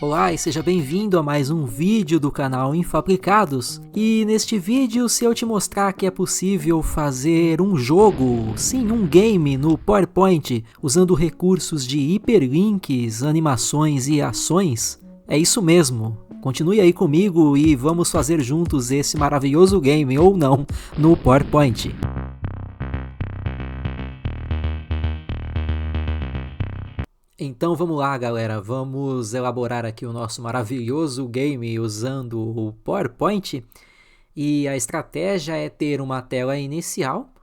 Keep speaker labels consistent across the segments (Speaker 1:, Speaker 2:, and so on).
Speaker 1: Olá e seja bem-vindo a mais um vídeo do canal Infabricados. E neste vídeo, se eu te mostrar que é possível fazer um jogo, sim, um game no PowerPoint, usando recursos de hiperlinks, animações e ações, é isso mesmo. Continue aí comigo e vamos fazer juntos esse maravilhoso game, ou não, no PowerPoint. Então vamos lá, galera, vamos elaborar aqui o nosso maravilhoso game usando o PowerPoint. E a estratégia é ter uma tela inicial,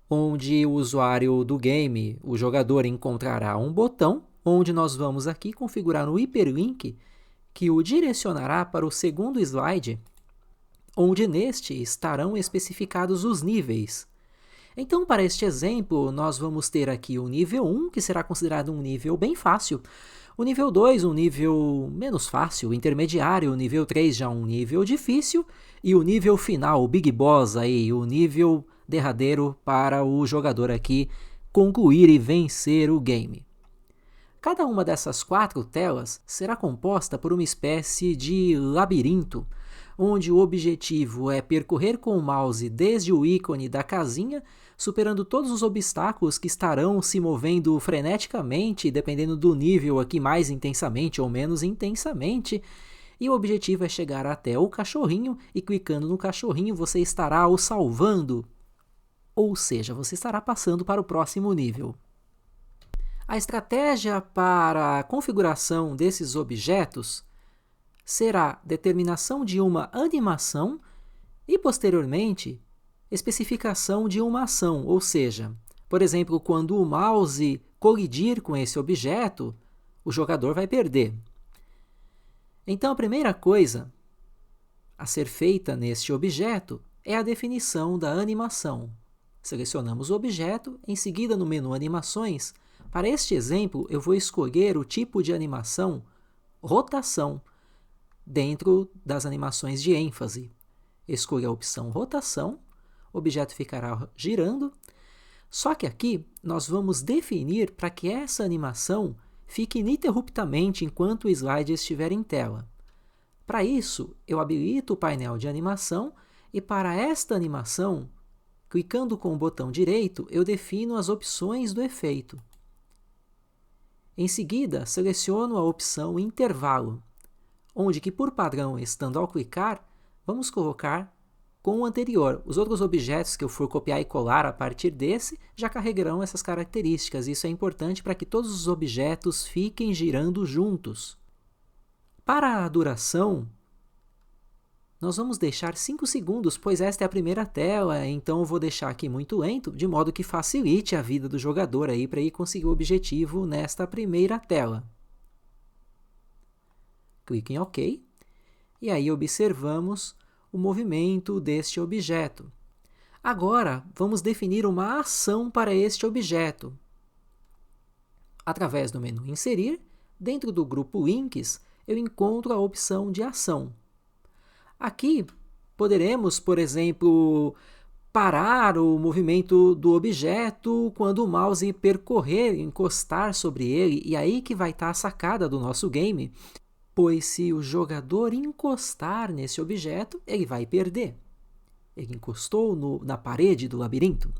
Speaker 1: onde o usuário do game, o jogador, encontrará um botão, onde nós vamos aqui configurar um hiperlink que o direcionará para o segundo slide, onde neste estarão especificados os níveis. Então, para este exemplo, nós vamos ter aqui o nível 1, que será considerado um nível bem fácil, o nível 2, um nível menos fácil, o intermediário, o nível 3 já um nível difícil, e o nível final, o Big Boss aí, o nível derradeiro para o jogador aqui concluir e vencer o game. Cada uma dessas 4 telas será composta por uma espécie de labirinto, onde o objetivo é percorrer com o mouse desde o ícone da casinha, superando todos os obstáculos que estarão se movendo freneticamente, dependendo do nível aqui, mais intensamente ou menos intensamente, e o objetivo é chegar até o cachorrinho e clicando no cachorrinho você estará o salvando, ou seja, você estará passando para o próximo nível. A estratégia para a configuração desses objetos será determinação de uma animação e, posteriormente, especificação de uma ação, ou seja, por exemplo, quando o mouse colidir com esse objeto, o jogador vai perder. Então, a primeira coisa a ser feita neste objeto é a definição da animação. Selecionamos o objeto, em seguida no menu Animações. Para este exemplo, eu vou escolher o tipo de animação rotação, dentro das animações de ênfase. Escolha a opção rotação, o objeto ficará girando, só que aqui nós vamos definir para que essa animação fique ininterruptamente enquanto o slide estiver em tela. Para isso, eu habilito o painel de animação e para esta animação, clicando com o botão direito, eu defino as opções do efeito. Em seguida, seleciono a opção intervalo, onde que por padrão, estando ao clicar, vamos colocar com o anterior. Os outros objetos que eu for copiar e colar a partir desse já carregarão essas características. Isso é importante para que todos os objetos fiquem girando juntos. Para a duração, nós vamos deixar 5 segundos, pois esta é a primeira tela, então eu vou deixar aqui muito lento, de modo que facilite a vida do jogador aí para ele conseguir o objetivo nesta primeira tela. Clique em OK, e aí observamos o movimento deste objeto. Agora, vamos definir uma ação para este objeto. Através do menu Inserir, dentro do grupo Links, eu encontro a opção de ação. Aqui, poderemos, por exemplo, parar o movimento do objeto quando o mouse percorrer, encostar sobre ele, e aí que vai estar a sacada do nosso game, pois se o jogador encostar nesse objeto, ele vai perder. Ele encostou na parede do labirinto.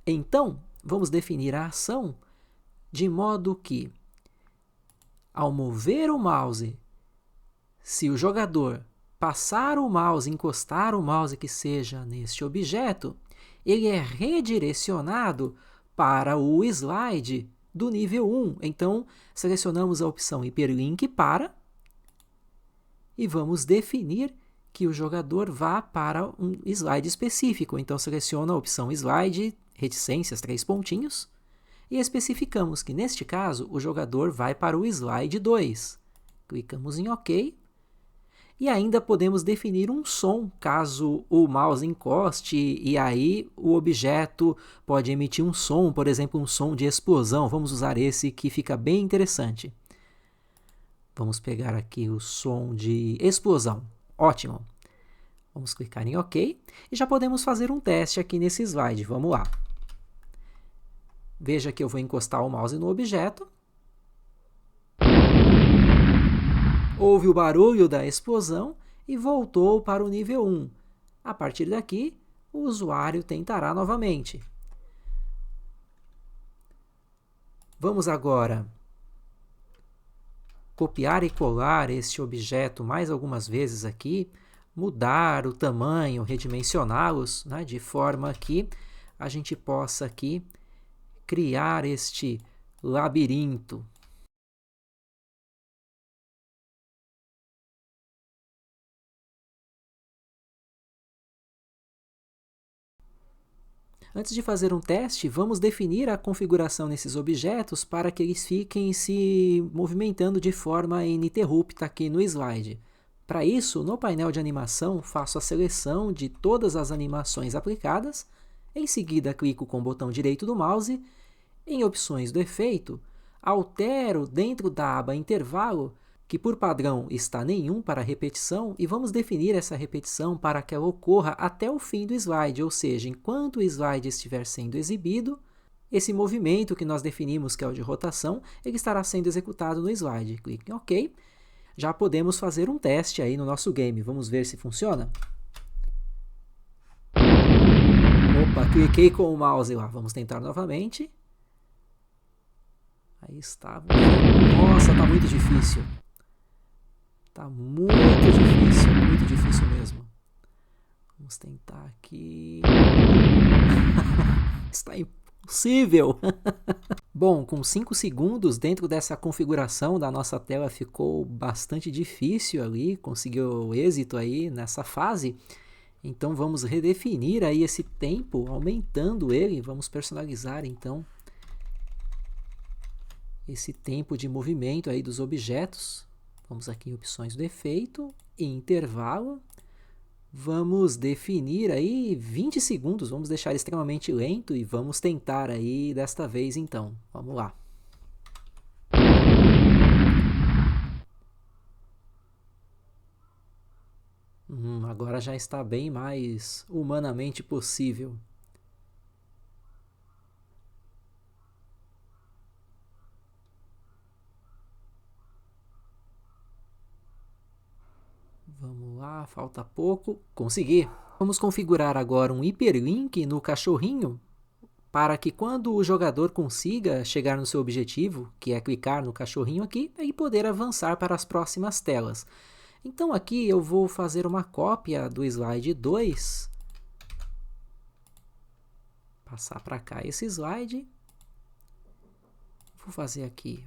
Speaker 1: Então, vamos definir a ação de modo que, ao mover o mouse, se o jogador passar o mouse, encostar o mouse que seja neste objeto, ele é redirecionado para o slide do nível 1. Então, selecionamos a opção hiperlink para e vamos definir que o jogador vá para um slide específico. Então, seleciono a opção slide, reticências, 3 pontinhos, e especificamos que, neste caso, o jogador vai para o slide 2. Clicamos em OK. E ainda podemos definir um som, caso o mouse encoste, e aí o objeto pode emitir um som, por exemplo, um som de explosão. Vamos usar esse que fica bem interessante. Vamos pegar aqui o som de explosão. Ótimo! Vamos clicar em OK e já podemos fazer um teste aqui nesse slide. Vamos lá. Veja que eu vou encostar o mouse no objeto Houve o barulho da explosão e voltou para o nível 1. A partir daqui, o usuário tentará novamente. Vamos agora copiar e colar este objeto mais algumas vezes aqui, mudar o tamanho, redimensioná-los, né, de forma que a gente possa aqui criar este labirinto. Antes de fazer um teste, vamos definir a configuração desses objetos para que eles fiquem se movimentando de forma ininterrupta aqui no slide. Para isso, no painel de animação, faço a seleção de todas as animações aplicadas, em seguida clico com o botão direito do mouse, em opções do efeito, altero dentro da aba intervalo, que por padrão está nenhum para repetição, e vamos definir essa repetição para que ela ocorra até o fim do slide, ou seja, enquanto o slide estiver sendo exibido, esse movimento que nós definimos, que é o de rotação, ele estará sendo executado no slide. Clique em OK. Já podemos fazer um teste aí no nosso game. Vamos ver se funciona? Opa, cliquei com o mouse lá. Vamos tentar novamente. Aí está. Nossa, está muito difícil. Tá muito difícil mesmo. Vamos tentar aqui. Está impossível! Bom, com 5 segundos dentro dessa configuração da nossa tela ficou bastante difícil ali, conseguiu êxito aí nessa fase. Então vamos redefinir aí esse tempo, aumentando ele. Vamos personalizar então esse tempo de movimento aí dos objetos. Vamos aqui em opções do efeito, em intervalo, vamos definir aí 20 segundos, vamos deixar extremamente lento e vamos tentar aí desta vez então. Vamos lá. Agora já está bem mais humanamente possível. Vamos lá, falta pouco. Consegui! Vamos configurar agora um hiperlink no cachorrinho para que quando o jogador consiga chegar no seu objetivo, que é clicar no cachorrinho aqui, ele poder avançar para as próximas telas. Então aqui eu vou fazer uma cópia do slide 2. Passar para cá esse slide. Vou fazer aqui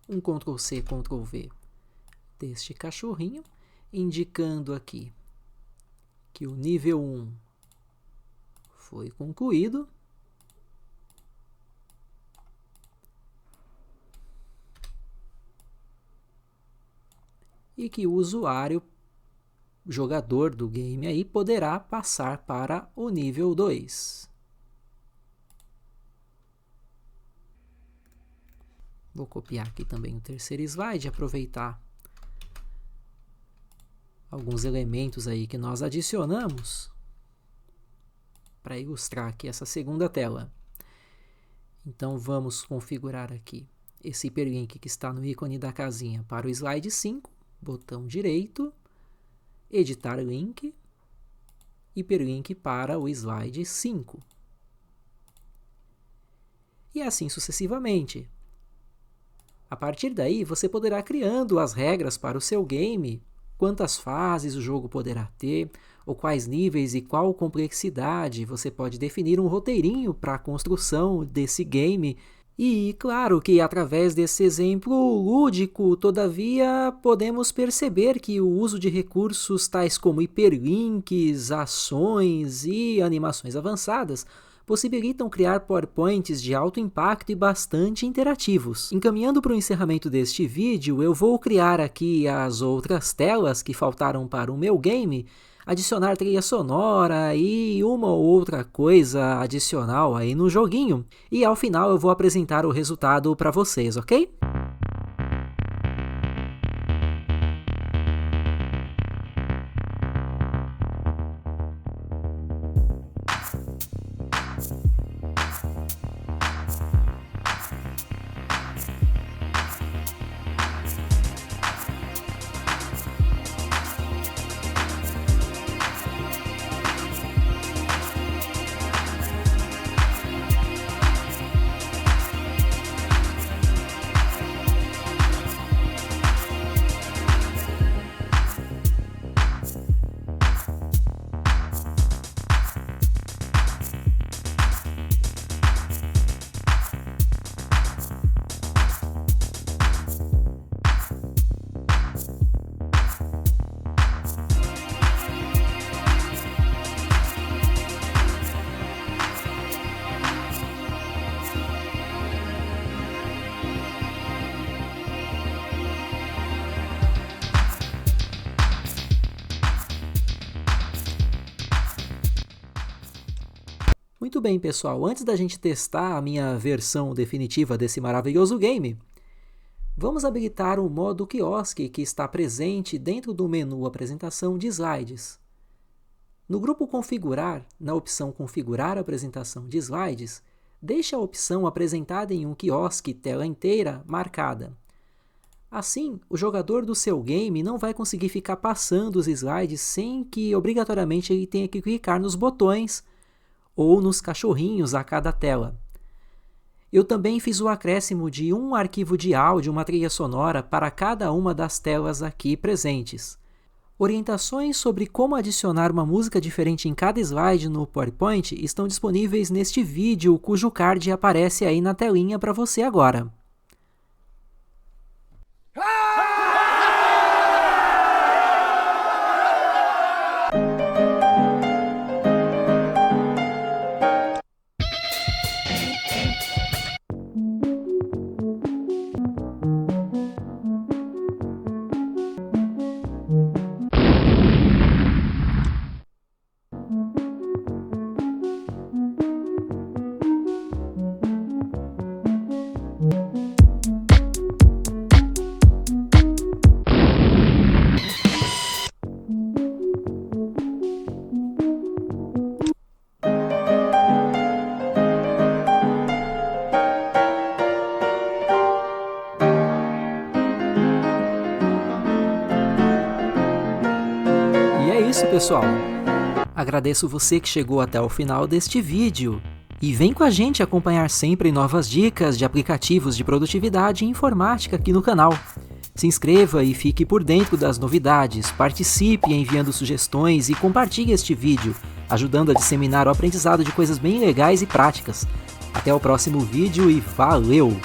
Speaker 1: um Ctrl+C, Ctrl+V deste cachorrinho, indicando aqui que o nível 1 foi concluído. E que o usuário, jogador do game aí, poderá passar para o nível 2. Vou copiar aqui também o terceiro slide, aproveitar alguns elementos aí que nós adicionamos para ilustrar aqui essa segunda tela. Então vamos configurar aqui esse hiperlink que está no ícone da casinha para o slide 5, botão direito, editar link, hiperlink para o slide 5. E assim sucessivamente. A partir daí, você poderá criando as regras para o seu game, quantas fases o jogo poderá ter, ou quais níveis e qual complexidade. Você pode definir um roteirinho para a construção desse game. E claro que através desse exemplo lúdico, todavia, podemos perceber que o uso de recursos tais como hiperlinks, ações e animações avançadas possibilitam criar PowerPoints de alto impacto e bastante interativos. Encaminhando para o encerramento deste vídeo, eu vou criar aqui as outras telas que faltaram para o meu game, adicionar trilha sonora e uma ou outra coisa adicional aí no joguinho. E ao final eu vou apresentar o resultado para vocês, ok? Muito bem, pessoal, antes da gente testar a minha versão definitiva desse maravilhoso game, vamos habilitar o modo quiosque que está presente dentro do menu apresentação de slides. No grupo configurar, na opção configurar apresentação de slides, deixe a opção apresentada em um quiosque tela inteira marcada. Assim, o jogador do seu game não vai conseguir ficar passando os slides sem que obrigatoriamente ele tenha que clicar nos botões ou nos cachorrinhos a cada tela. Eu também fiz o acréscimo de um arquivo de áudio, uma trilha sonora para cada uma das telas aqui presentes. Orientações sobre como adicionar uma música diferente em cada slide no PowerPoint estão disponíveis neste vídeo, cujo card aparece aí na telinha para você agora. Isso, pessoal. Agradeço você que chegou até o final deste vídeo e vem com a gente acompanhar sempre novas dicas de aplicativos de produtividade e informática aqui no canal. Se inscreva e fique por dentro das novidades, participe enviando sugestões e compartilhe este vídeo, ajudando a disseminar o aprendizado de coisas bem legais e práticas. Até o próximo vídeo e valeu!